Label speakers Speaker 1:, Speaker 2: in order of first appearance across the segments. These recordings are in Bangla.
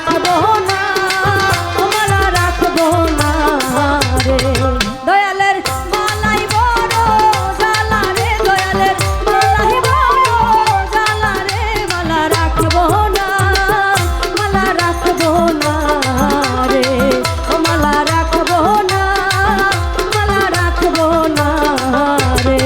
Speaker 1: রাখবো না, মালা রাখবো না রে। দয়ালের মালাই বড় জ্বালা রে, দয়ালের মালাই বড় জ্বালা রে। মালা রাখবো না, মালা রাখবো না রে। মালা রাখবো না, মালা রাখবো না রে।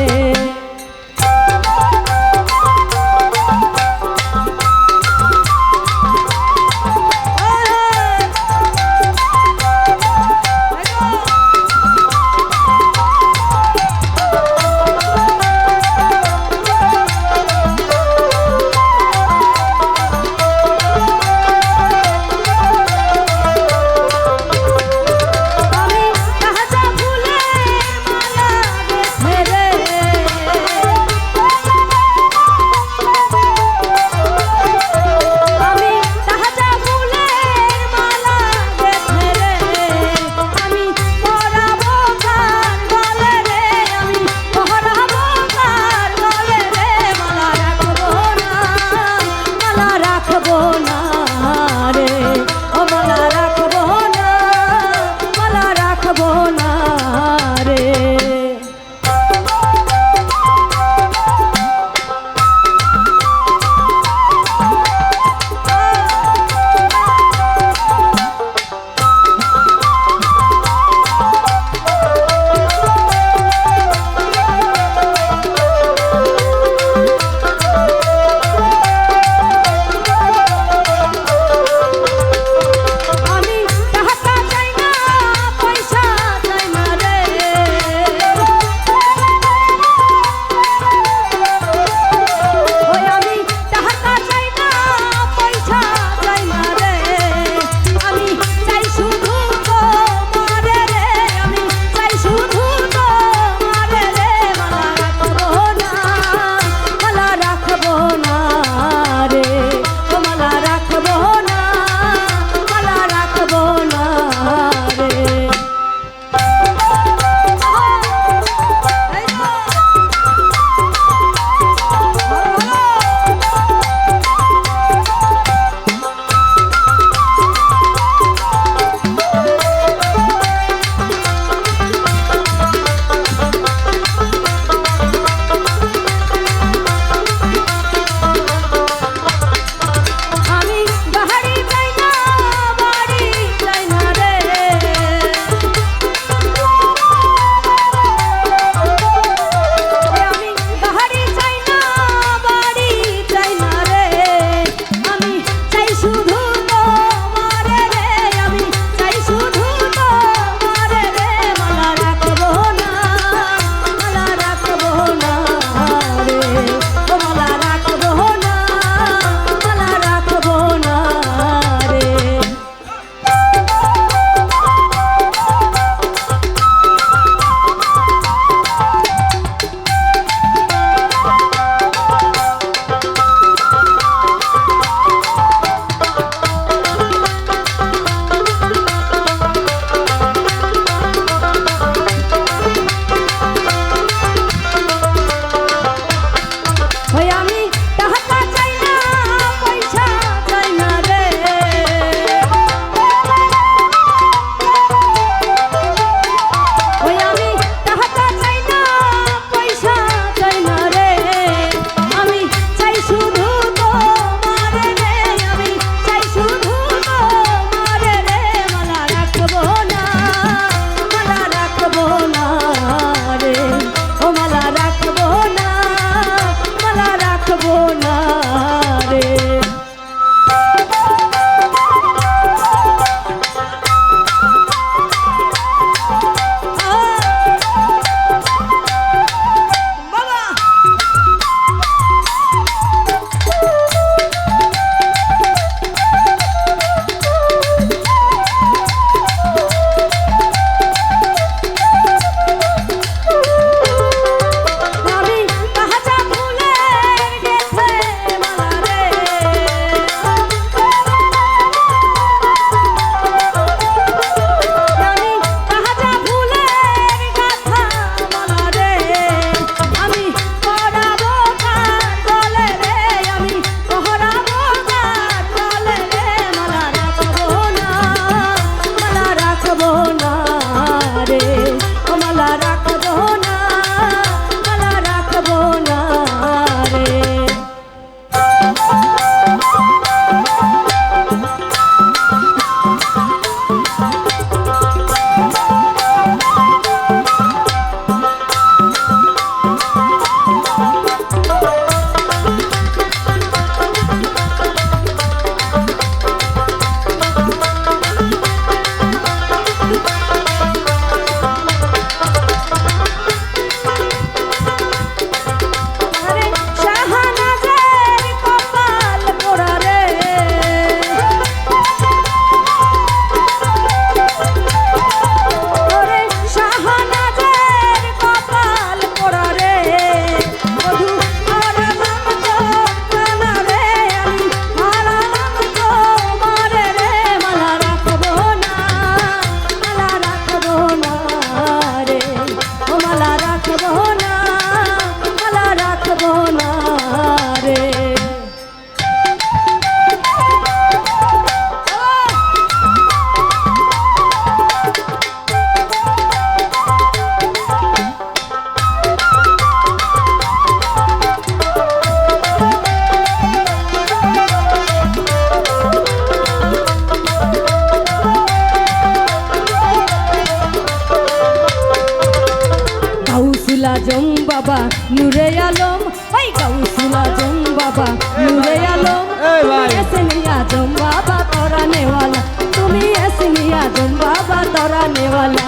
Speaker 1: নূরে আলম ওই গাউসুল আজম বাবা নূরে আলম তুমি এসনি আজম বাবা তরানেওয়ালা তুমি এসনি আজম বাবা তরানেওয়ালা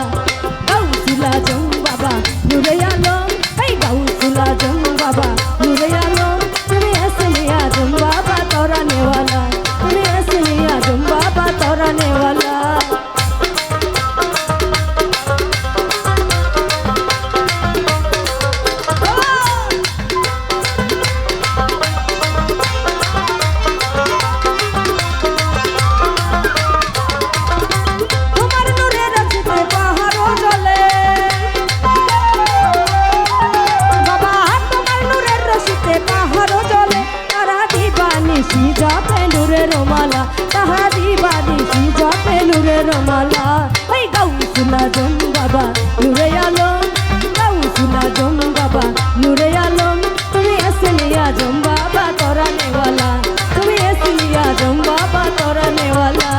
Speaker 1: গাউসুল আজম বাবা নূরে আলম ওই গাউসুল আজম বাবা নূরে আলম তুমি এসনি আজম বাবা তরানেওয়ালা তুমি এসনি আজম বাবা তরানেওয়ালা জপে নূরে রমালা তাহা দিবানিসি জপে নূরে রমালা ওই গাউসুল আজম বাবা নূরে আলম গাউসুল আজম বাবা নূরে আলম তুমি এসনি আজম বাবা তরানেওয়ালা তুমি এসনি আজম বাবা তরানেওয়ালা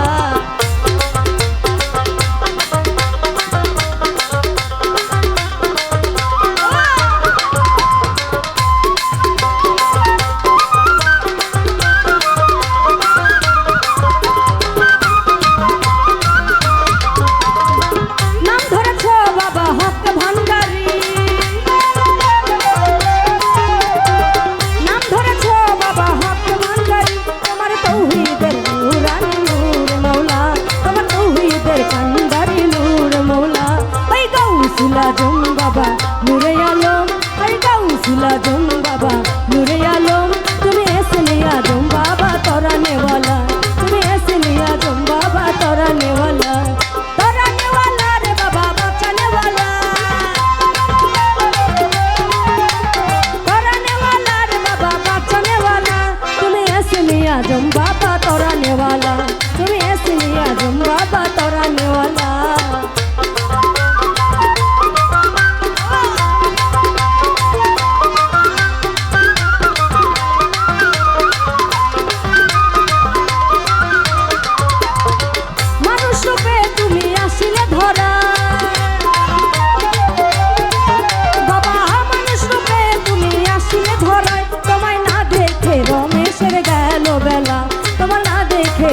Speaker 1: গাউসুল আজম বাবা নূরে আলম ওই গাউসুল আজম বাবা নূরে আলম তুমি এসনি আজম বাবা তরানেওয়ালা তুমি এসনি আজম বাবা তরানেওয়ালা তরানেওয়ালা রে বাবা বাঁচানেওয়ালা তরানেওয়ালা রে বাবা বাঁচানেওয়ালা তুমি এসনি আজম বাবা তরানেওয়ালা তুমি এসনি আজম বাবা তরানেওয়ালা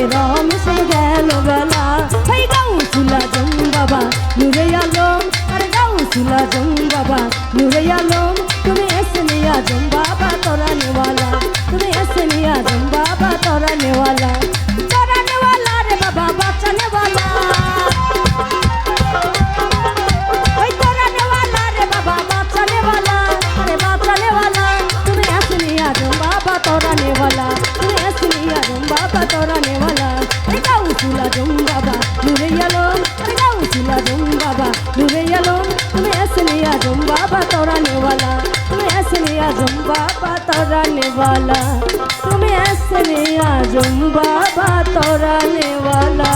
Speaker 1: রমেশের গেল বেলা ওই গাউসুল আজম বাবা নূরে আলম আর গাউসুল আজম বাবা নূরে আলম তুমি এসনি আজম বাবা তরানেওয়ালা তুমি এসনি আজম বাবা তরানেওয়ালা তরানেওয়ালা রে বাবা বাঁচানেওয়ালা ওই তরানেওয়ালা রে বাবা বাঁচানেওয়ালা আরে বাঁচানেওয়ালা তুমি এসনি আজম বাবা তরানেওয়ালা তুমি এসনি আজম বাবা তরানেওয়ালা গাউসুল আজম বাবা নূরে আলম আরে গাউসুল আজম বাবা নূরে আলম তুমি এসনি আজম বাবা তরানেওয়ালা তুমি এসনি আজম বাবা তরানেওয়ালা তুমি এসনি আজম বাবা তরানেওয়ালা